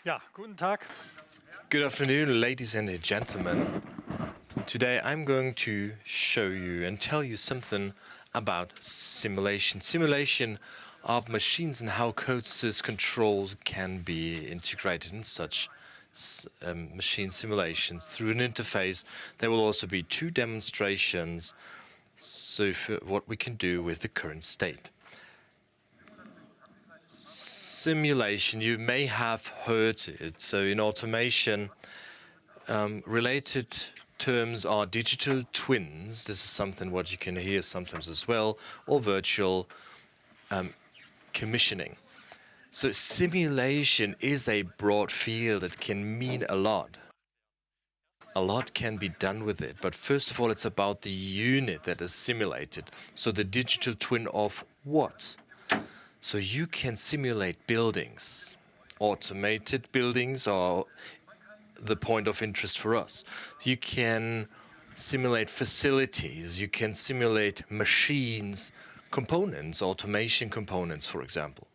Ja, guten Tag. Good afternoon, ladies and gentlemen. Today I'm going to show you and tell you something about simulation. Simulation of machines and how CODESYS controls can be integrated in such machine simulations through an interface. There will also be two demonstrations so for what we can do with the current state. Simulation, you may have heard it. So in automation, related terms are digital twins. This is something what you can hear sometimes as well, or virtual commissioning. So simulation is a broad field that can mean a lot. A lot can be done with it, but first of all, it's about the unit that is simulated. So the digital twin of what? So you can simulate buildings. Automated buildings are the point of interest for us. You can simulate facilities, you can simulate machines, components, automation components, for example.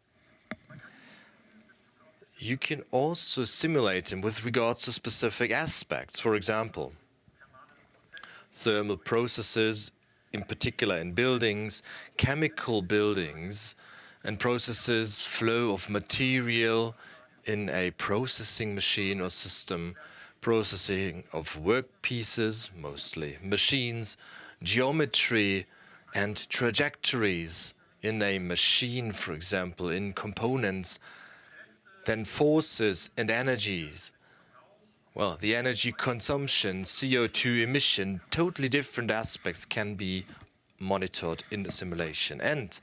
You can also simulate them with regards to specific aspects, for example, thermal processes, in particular in buildings, chemical buildings, and processes, flow of material in a processing machine or system, processing of workpieces, mostly machines, geometry and trajectories in a machine, for example, in components, then forces and energies. Well, the energy consumption, CO2 emission, totally different aspects can be monitored in the simulation. And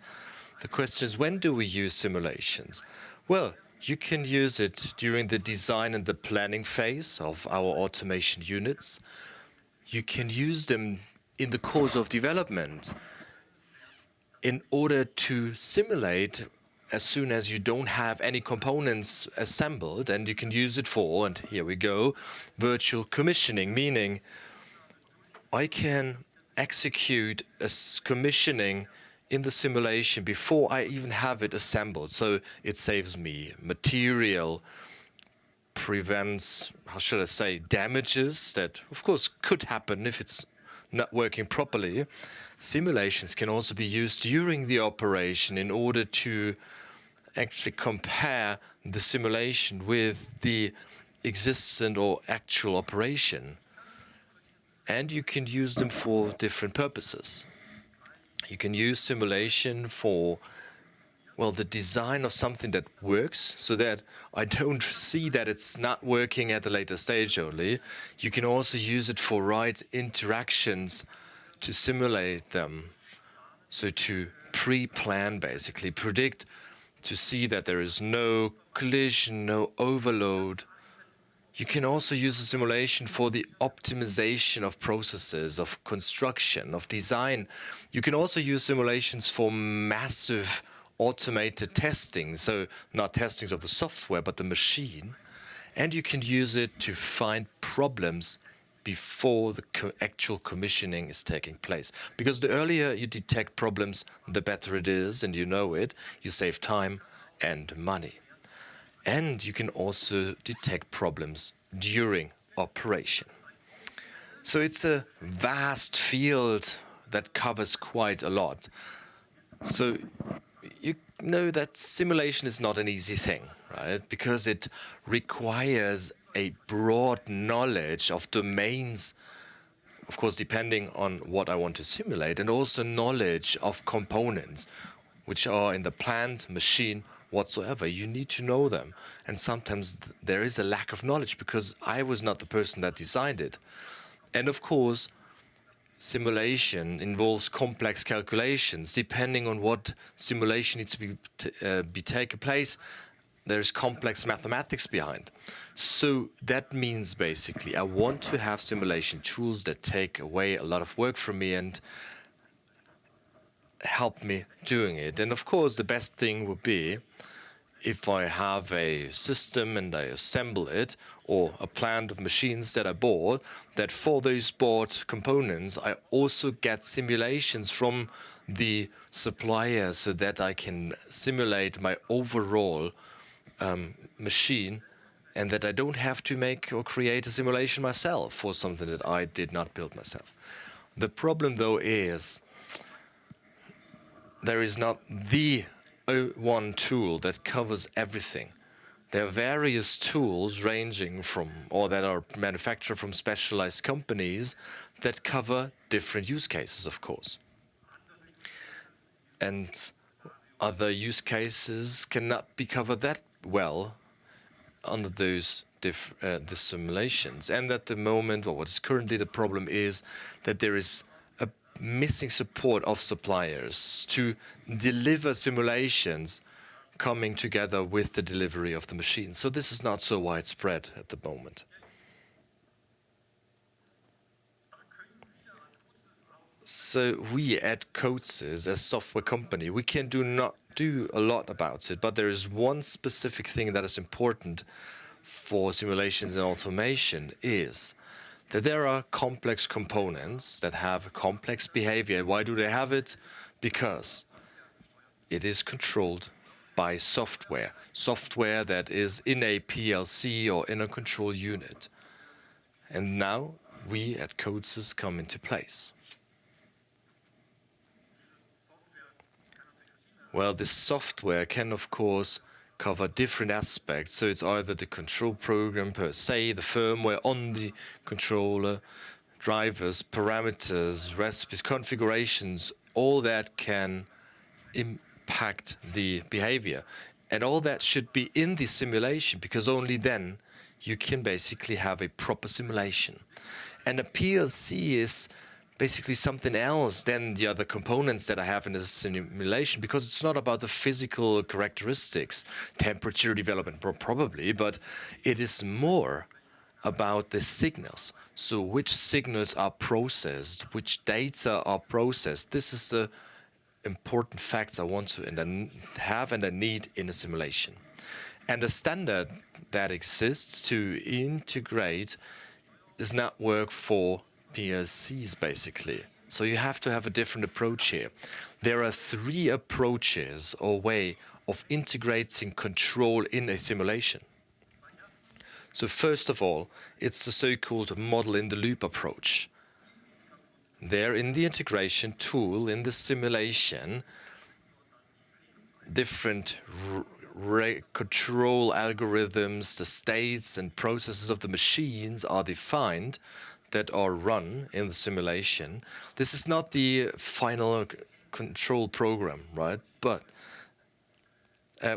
the question is, when do we use simulations? Well, you can use it during the design and the planning phase of our automation units. You can use them in the course of development in order to simulate as soon as you don't have any components assembled, and you can use it for, and here we go, virtual commissioning, meaning I can execute a commissioning in the simulation before I even have it assembled. So it saves me material, prevents, how should I say, damages that, of course, could happen if it's not working properly. Simulations can also be used during the operation in order to actually compare the simulation with the existent or actual operation. And you can use them for different purposes. You can use simulation for, well, the design of something that works, so that I don't see that it's not working at the later stage only. You can also use it for right interactions to simulate them. So to pre-plan, basically, predict, to see that there is no collision, no overload. You can also use a simulation for the optimization of processes, of construction, of design. You can also use simulations for massive automated testing, so not testings of the software, but the machine. And you can use it to find problems before the actual commissioning is taking place. Because the earlier you detect problems, the better it is, and you know it. You save time and money. And you can also detect problems during operation. So it's a vast field that covers quite a lot. So you know that simulation is not an easy thing, right? Because it requires a broad knowledge of domains, of course, depending on what I want to simulate, and also knowledge of components, which are in the plant, machine, whatsoever. You need to know them. And sometimes there is a lack of knowledge because I was not the person that designed it. And of course, simulation involves complex calculations. Depending on what simulation needs to be taken place, there's complex mathematics behind. So that means basically I want to have simulation tools that take away a lot of work from me and help me doing it. And of course, the best thing would be if I have a system and I assemble it, or a plant of machines that I bought, that for those bought components, I also get simulations from the supplier so that I can simulate my overall machine and that I don't have to make or create a simulation myself for something that I did not build myself. The problem, though, is there is not the one tool that covers everything. There are various tools ranging from, or that are manufactured from specialized companies that cover different use cases, of course. And other use cases cannot be covered that well under those the simulations. And at the moment, or what is currently the problem, is that there is a missing support of suppliers to deliver simulations coming together with the delivery of the machine. So this is not so widespread at the moment. So we at CODESYS, as software company, we can not do a lot about it, but there is one specific thing that is important for simulations and automation, is that there are complex components that have complex behavior. Why do they have it? Because it is controlled by software that is in a PLC or in a control unit. And now we at CODESYS come into place. Well, this software can, of course, cover different aspects. So it's either the control program per se, the firmware on the controller, drivers, parameters, recipes, configurations, all that can impact the behavior. And all that should be in the simulation, because only then you can basically have a proper simulation. And a PLC is basically something else than the other components that I have in the simulation, because it's not about the physical characteristics, temperature development probably, but it is more about the signals. So which signals are processed, which data are processed. This is the important facts I want to have and I need in a simulation. And the standard that exists to integrate does not work for PLCs, basically. So you have to have a different approach here. There are 3 approaches or way of integrating control in a simulation. So first of all, it's the so-called model-in-the-loop approach. There, in the integration tool, in the simulation, different control algorithms, the states and processes of the machines are defined that are run in the simulation. This is not the final control program, right? But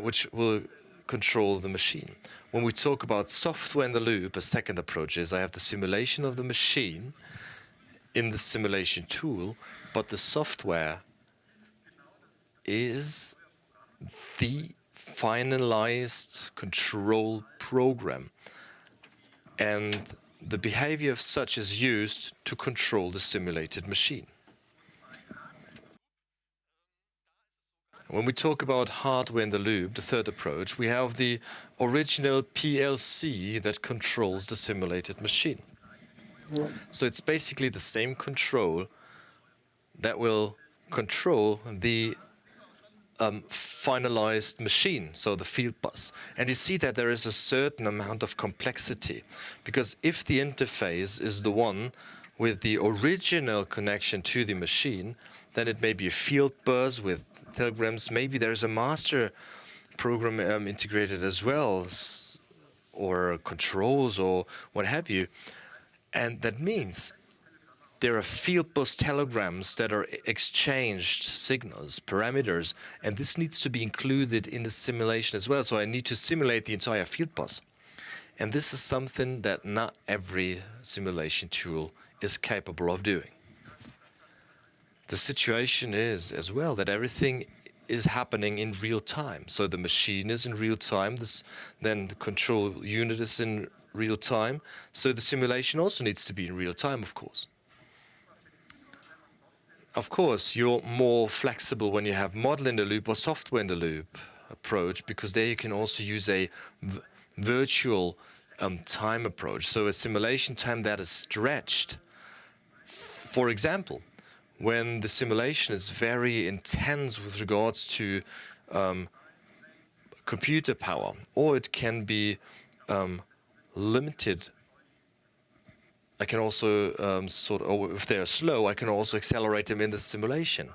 which will control the machine. When we talk about software in the loop, a second approach is I have the simulation of the machine in the simulation tool, but the software is the finalized control program. And the behavior of such is used to control the simulated machine. When we talk about hardware in the loop, the third approach, we have the original PLC that controls the simulated machine. So it's basically the same control that will control the finalized machine, so the field bus. And you see that there is a certain amount of complexity, because if the interface is the one with the original connection to the machine, then it may be a field bus with telegrams. Maybe there's a master program integrated as well, or controls or what have you. And that means there are field bus telegrams that are exchanged signals, parameters, and this needs to be included in the simulation as well. So I need to simulate the entire field bus. And this is something that not every simulation tool is capable of doing. The situation is as well that everything is happening in real time. So the machine is in real time, then the control unit is in real time. So the simulation also needs to be in real time, of course. Of course, you're more flexible when you have model-in-the-loop or software-in-the-loop approach, because there you can also use a virtual time approach. So a simulation time that is stretched. For example, when the simulation is very intense with regards to computer power, or it can be limited, I can also or if they're slow, I can also accelerate them in the simulation.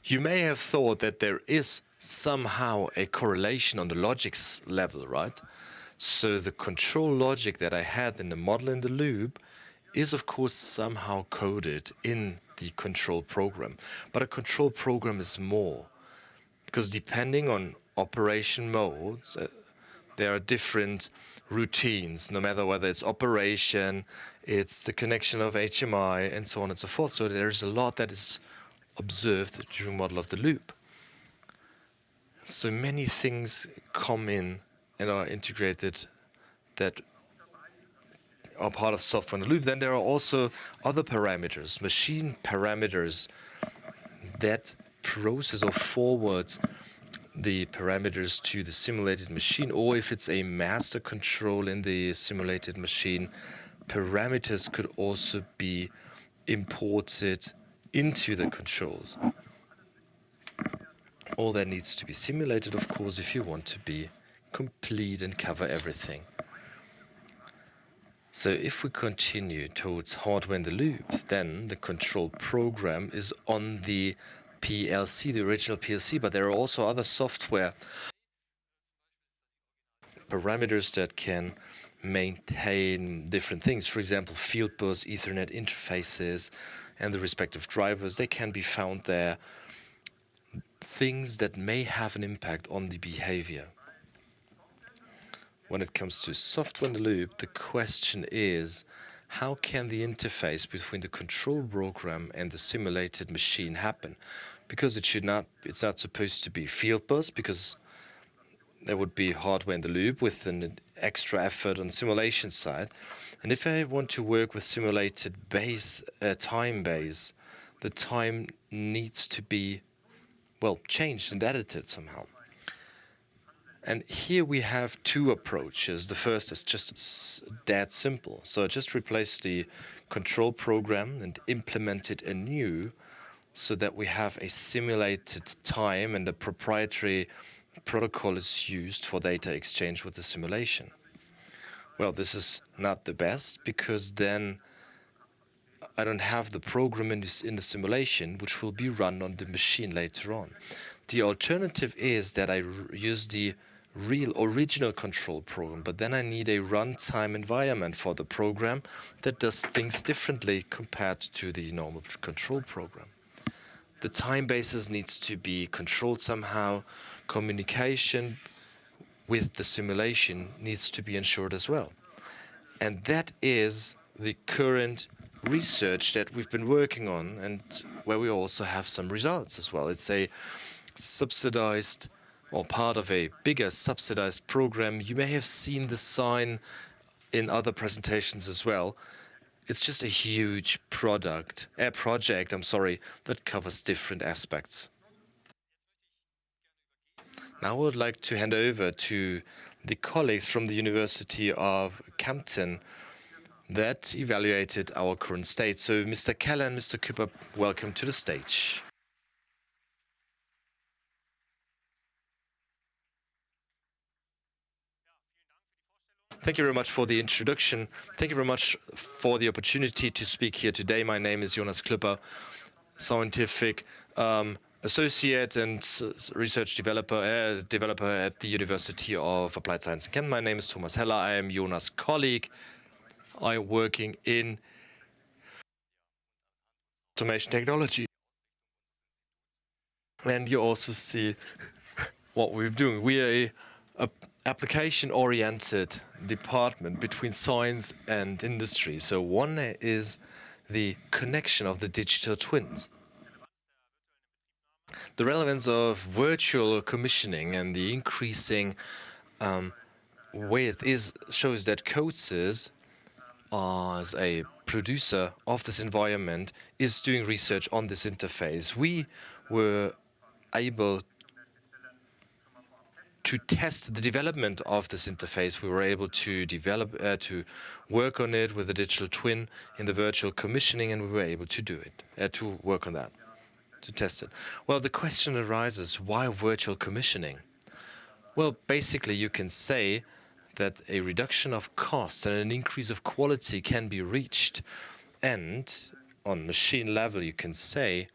You may have thought that there is somehow a correlation on the logics level, right? So the control logic that I had in the model in the loop is of course somehow coded in the control program. But a control program is more, because depending on operation modes, there are different routines, no matter whether it's operation, it's the connection of HMI, and so on and so forth. So there's a lot that is observed during model of the loop. So many things come in and are integrated that are part of software in the loop. Then there are also other parameters, machine parameters that process or forwards the parameters to the simulated machine, or if it's a master control in the simulated machine, parameters could also be imported into the controls. All that needs to be simulated, of course, if you want to be complete and cover everything. So if we continue towards hardware in the loop, then the control program is on the PLC, the original PLC, but there are also other software parameters that can maintain different things. For example, field bus, Ethernet interfaces, and the respective drivers, they can be found there. Things that may have an impact on the behavior. When it comes to software in the loop, the question is, how can the interface between the control program and the simulated machine happen? Because it's not supposed to be field bus, because there would be hardware in the loop with an extra effort on the simulation side. And if I want to work with simulated time base, the time needs to be, well, changed and edited somehow. And here we have two approaches. The first is just that simple. So I just replace the control program and implement it anew so that we have a simulated time, and a proprietary protocol is used for data exchange with the simulation. Well, this is not the best, because then I don't have the program in the simulation, which will be run on the machine later on. The alternative is that I use the real original control program, but then I need a runtime environment for the program that does things differently compared to the normal control program. The time basis needs to be controlled somehow. Communication with the simulation needs to be ensured as well. And that is the current research that we've been working on, and where we also have some results as well. It's a subsidized, or part of a bigger subsidized program. You may have seen the sign in other presentations as well. It's just a huge project, that covers different aspects. Now I would like to hand over to the colleagues from the University of Kempten that evaluated our current state. So Mr. Keller and Mr. Knüpper, welcome to the stage. Thank you very much for the introduction. Thank you very much for the opportunity to speak here today. My name is Jonas Knüpper, scientific associate and research developer at the University of Applied Science in Kent. My name is Thomas Heller. I am Jonas' colleague. I'm working in automation technology. And you also see what we're doing. We are a application-oriented department between science and industry. So one is the connection of the digital twins. The relevance of virtual commissioning and the increasing width shows that CODESYS, as a producer of this environment, is doing research on this interface. We were able to test the development of this interface. We were able to to work on it with a digital twin in the virtual commissioning, and we were able to do it, to work on that, to test it. Well, the question arises, why virtual commissioning? Well, basically you can say that a reduction of costs and an increase of quality can be reached. And on machine level, you can say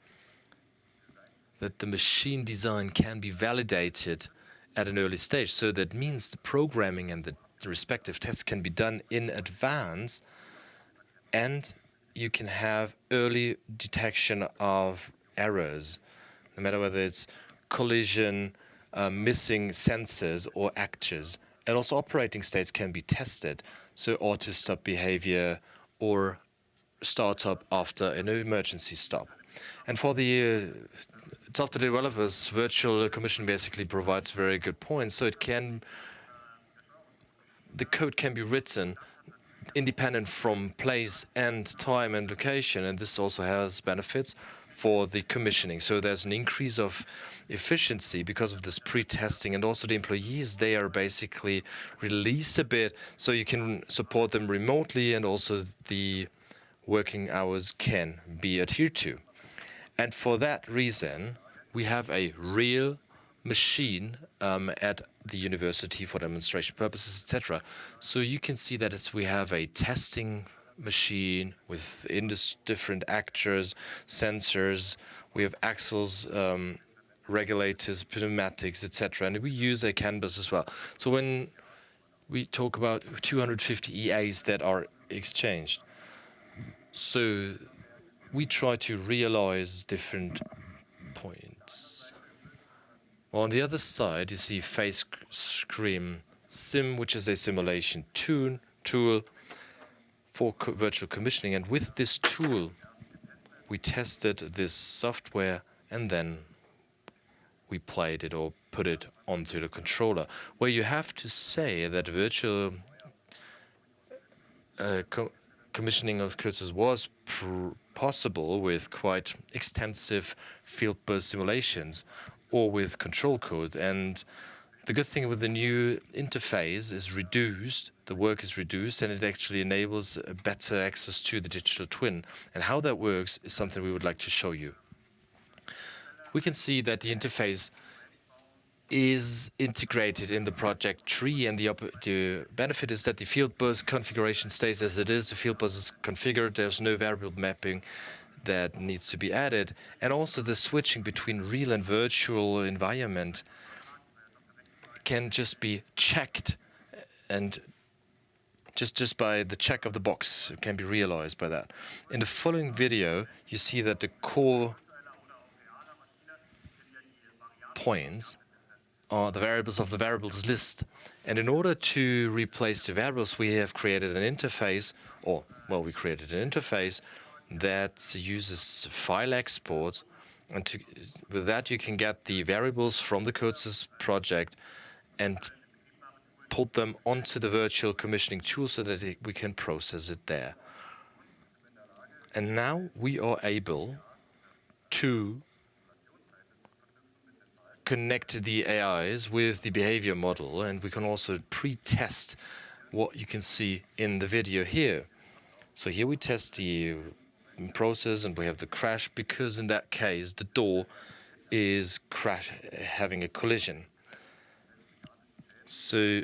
that the machine design can be validated at an early stage. So that means the programming and the respective tests can be done in advance, and you can have early detection of errors, no matter whether it's collision, missing sensors or actors. And also operating states can be tested, so auto-stop behavior or startup after an emergency stop. And for the software developers, virtual commissioning basically provides very good points. So the code can be written independent from place and time and location, and this also has benefits for the commissioning. So there's an increase of efficiency because of this pre-testing, and also the employees, they are basically released a bit, so you can support them remotely, and also the working hours can be adhered to. And for that reason, we have a real machine at the university for demonstration purposes, etc. So you can see that we have a testing machine with different actors, sensors. We have axles, regulators, pneumatics, etc. And we use a canvas as well. So when we talk about 250 EAs that are exchanged, so we try to realize different points. On the other side, you see Face Screen Sim, which is a simulation tool for virtual commissioning. And with this tool, we tested this software, and then we played it or put it onto the controller, where you have to say that virtual commissioning of CODESYS was possible with quite extensive field bus simulations or with control code. And the good thing with the new interface is the work is reduced, and it actually enables a better access to the digital twin. And how that works is something we would like to show you. We can see that the interface is integrated in the project tree, and the benefit is that the field bus configuration stays as it is. The field bus is configured. There's no variable mapping that needs to be added, and also the switching between real and virtual environment can just be checked, and just by the check of the box it can be realized by that. In the following video, you see that the core points are the variables of the variables list. And in order to replace the variables, we have created an interface, we created an interface that uses file exports. And with that, you can get the variables from the CODESYS project and put them onto the virtual commissioning tool so that we can process it there. And now we are able to connect the AIs with the behavior model, and we can also pre-test what you can see in the video here. So here we test the process, and we have the crash, because in that case the door is having a collision. So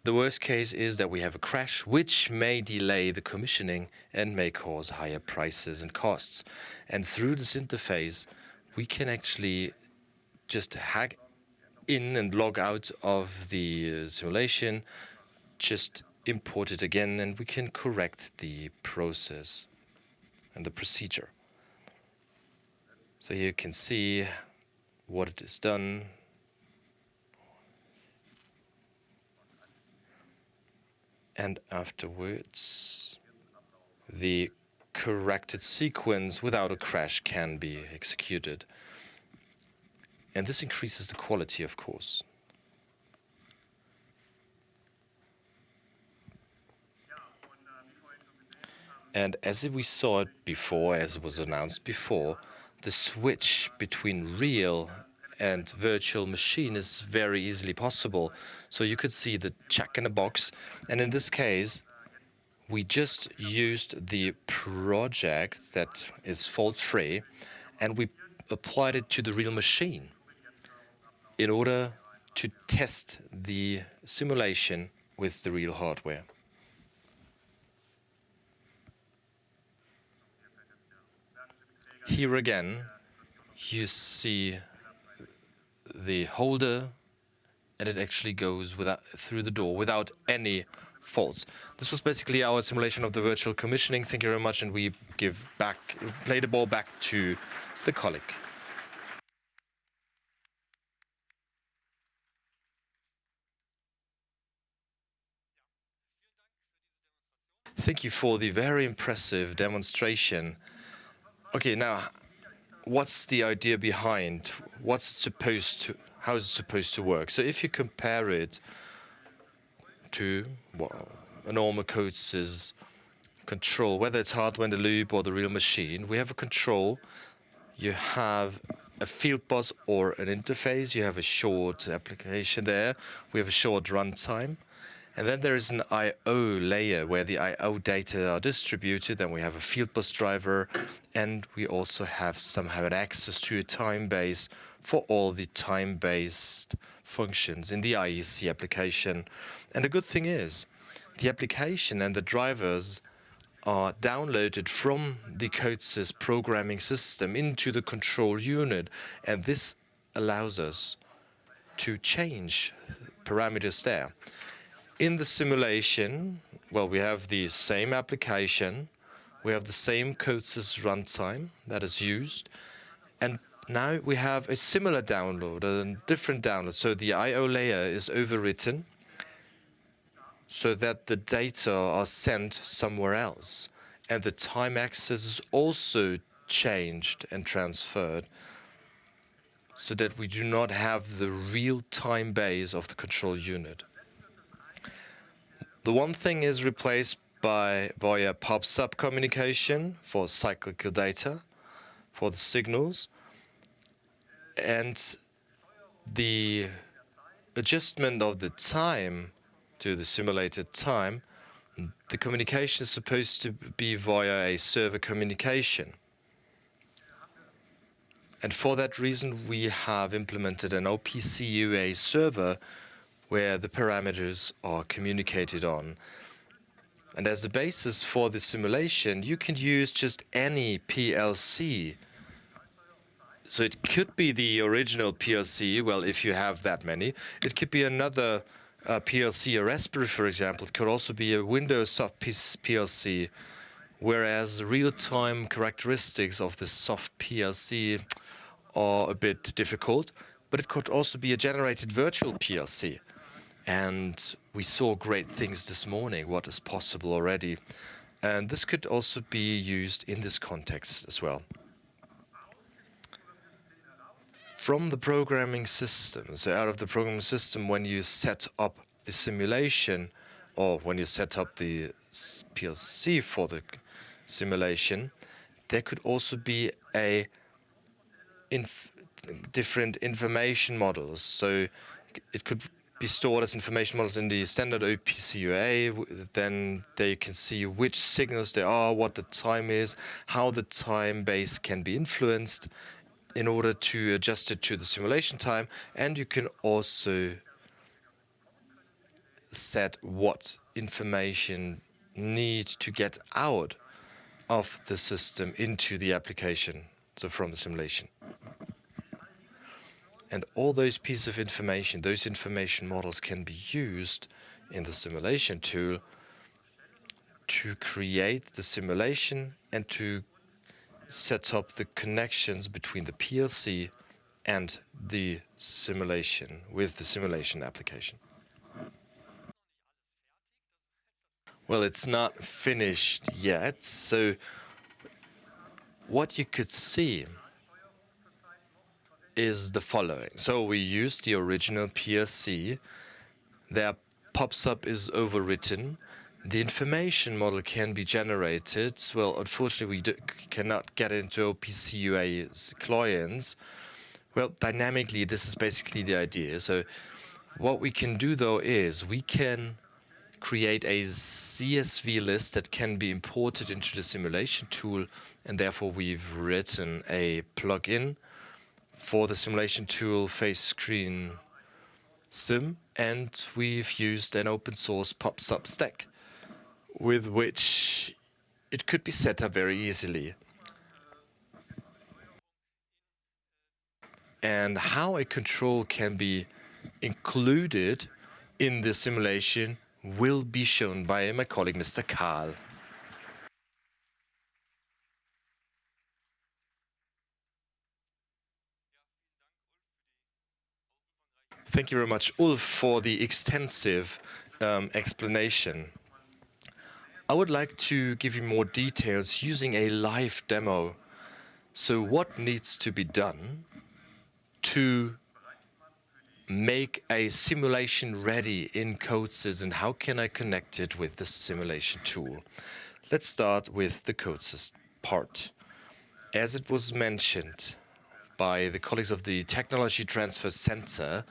the worst case is that we have a crash, which may delay the commissioning and may cause higher prices and costs. And through this interface, we can actually just hack in and log out of the simulation, just import it again, and we can correct the process and the procedure. So here you can see what it is done. And afterwards, the corrected sequence without a crash can be executed. And this increases the quality, of course. And as we saw it before, as it was announced before, the switch between real and virtual machine is very easily possible. So you could see the check in the box. And in this case, we just used the project that is fault-free, and we applied it to the real machine in order to test the simulation with the real hardware. Here again, you see the holder, and it actually goes through the door without any faults. This was basically our simulation of the virtual commissioning. Thank you very much, and we play the ball back to the colleague. Thank you for the very impressive demonstration. Okay, now, what's the idea behind? How is it supposed to work? So if you compare it to a normal CODESYS control, whether it's hardware in the loop or the real machine, we have a control. You have a field bus or an interface. You have a short application there. We have a short runtime. And then there is an I/O layer where the I/O data are distributed. Then we have a field bus driver, and we also have somehow an access to a time base for all the time-based functions in the IEC application. And the good thing is, the application and the drivers are downloaded from the CODESYS programming system into the control unit, and this allows us to change parameters there. In the simulation, well, we have the same application, we have the same CODESYS runtime that is used, and now we have a similar download, a different download. So the I/O layer is overwritten so that the data are sent somewhere else, and the time access is also changed and transferred so that we do not have the real-time base of the control unit. The one thing is replaced via pub/sub communication for cyclical data, for the signals, and the adjustment of the time to the simulated time, the communication is supposed to be via a server communication. And for that reason, we have implemented an OPC-UA server where the parameters are communicated on. And as a basis for the simulation, you can use just any PLC. So it could be the original PLC, well, if you have that many. It could be another PLC, a Raspberry, for example. It could also be a Windows soft PLC, whereas real-time characteristics of the soft PLC are a bit difficult. But it could also be a generated virtual PLC. And we saw great things this morning, what is possible already. And this could also be used in this context as well. From the programming system, so out of the programming system, when you set up the simulation, or when you set up the PLC for the simulation, there could also be different information models. So it could be stored as information models in the standard OPC-UA. Then they can see which signals there are, what the time is, how the time base can be influenced in order to adjust it to the simulation time. And you can also set what information needs to get out of the system into the application, so from the simulation. And all those pieces of information, those information models can be used in the simulation tool to create the simulation and to set up the connections between the PLC and the simulation with the simulation application. Well, it's not finished yet, so what you could see is the following. So we used the original PLC. Their pub/sub is overwritten. The information model can be generated. Well, unfortunately, we cannot get into OPC-UA's clients. Well, dynamically, this is basically the idea. So what we can do, though, is we can create a CSV list that can be imported into the simulation tool, and therefore we've written a plugin for the simulation tool face screen sim, and we've used an open source pub/sub stack with which it could be set up very easily. And how a control can be included in the simulation will be shown by my colleague, Mr. Karl. Thank you very much, Ulf, for the extensive explanation. I would like to give you more details using a live demo. So what needs to be done to make a simulation ready in CODESYS, and how can I connect it with the simulation tool? Let's start with the CODESYS part. As it was mentioned by the colleagues of the Technology Transfer Center,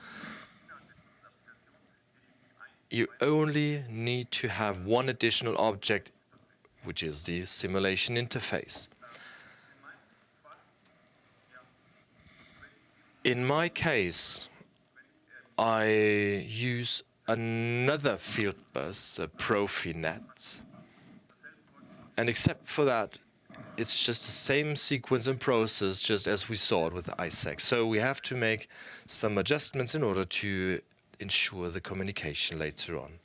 you only need to have one additional object, which is the simulation interface. In my case, I use another field bus, a Profinet. And except for that, it's just the same sequence and process, just as we saw it with ISAC. So we have to make some adjustments in order to ensure the communication later on.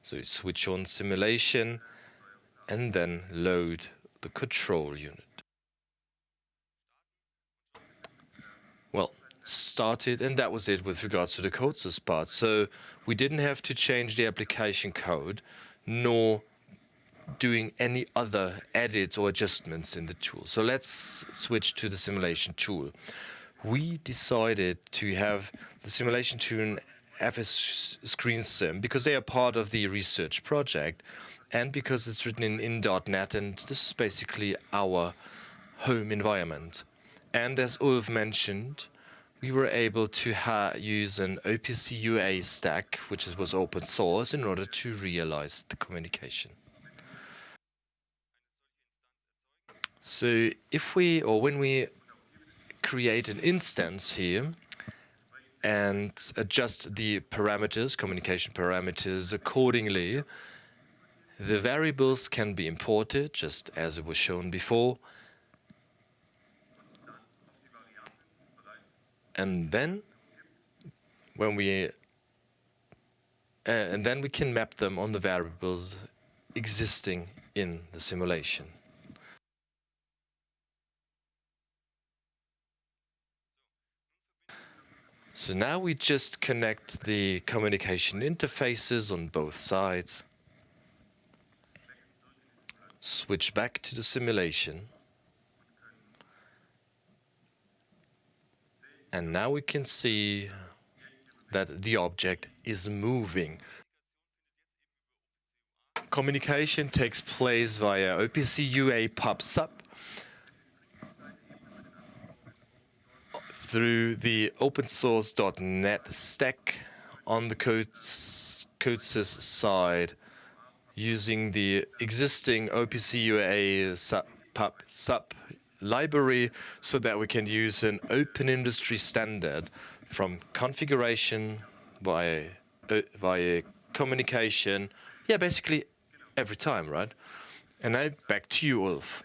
So you switch on simulation and then load the control unit. Well, started, and that was it with regards to the CODESYS part. So we didn't have to change the application code, nor doing any other edits or adjustments in the tool. So let's switch to the simulation tool. We decided to have the simulation tool in FS Screen Sim because they are part of the research project and because it's written in .NET, and this is basically our home environment. And as Ulf mentioned, we were able to use an OPC UA stack, which was open source, in order to realize the communication. So when we create an instance here and adjust the parameters, communication parameters accordingly, the variables can be imported, just as it was shown before. And then we can map them on the variables existing in the simulation. So now we just connect the communication interfaces on both sides, switch back to the simulation, and now we can see that the object is moving. Communication takes place via OPC UA pub/sub through the open source.NET stack on the CODESYS side, using the existing OPC UA pub/sub library, so that we can use an open industry standard from configuration via communication. Yeah, basically every time, right? And now back to you, Ulf.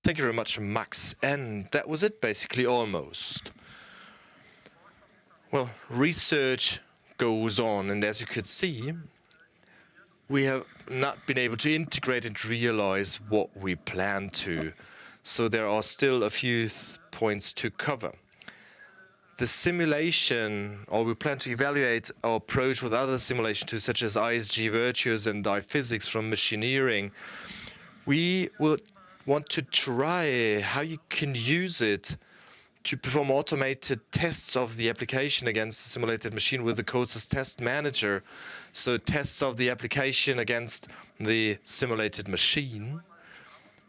Thank you very much, Max. And that was it, basically, almost. Well, research goes on, and as you could see, we have not been able to integrate and realize what we plan to. So there are still a few points to cover. The simulation, or we plan to evaluate our approach with other simulation tools such as ISG Virtuos and iPhysics from machineering. We will want to try how you can use it to perform automated tests of the application against the simulated machine with the CODESYS Test Manager. So tests of the application against the simulated machine.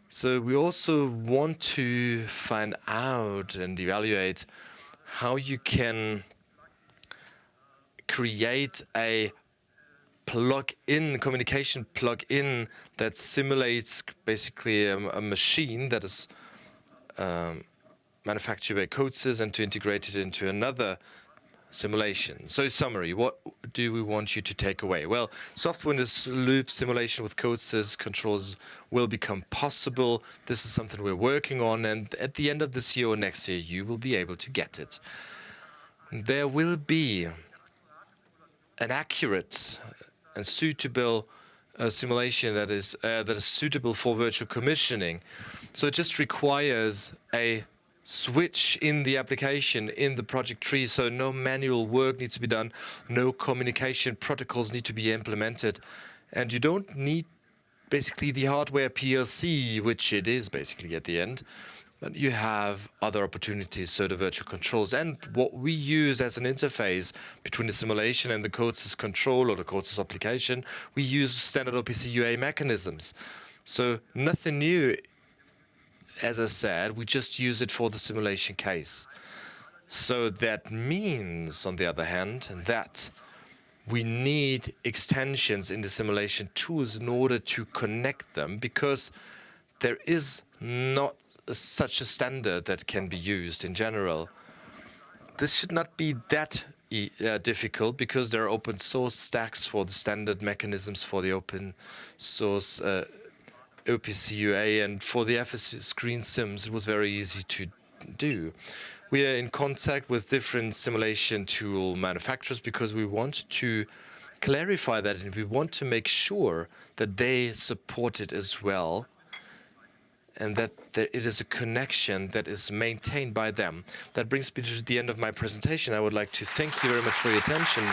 So we also want to find out and evaluate how you can create a communication plug-in that simulates basically a machine that is manufactured by CODESYS and to integrate it into another simulation. So summary, what do we want you to take away? Well, software-in-the-loop simulation with CODESYS controls will become possible. This is something we're working on, and at the end of this year or next year, you will be able to get it. There will be an accurate and suitable simulation that is suitable for virtual commissioning. So it just requires a switch in the application, in the project tree, so no manual work needs to be done, no communication protocols need to be implemented, and you don't need basically the hardware PLC, which it is basically at the end, but you have other opportunities, so the virtual controls. And what we use as an interface between the simulation and the CODESYS control or the CODESYS application, we use standard OPC UA mechanisms. So nothing new. As I said, we just use it for the simulation case. So that means, on the other hand, that we need extensions in the simulation tools in order to connect them, because there is not such a standard that can be used in general. This should not be that difficult, because there are open source stacks for the standard mechanisms for the open source OPC UA, and for the FS screen sims, it was very easy to do. We are in contact with different simulation tool manufacturers because we want to clarify that, and we want to make sure that they support it as well, and that it is a connection that is maintained by them. That brings me to the end of my presentation. I would like to thank you very much for your attention.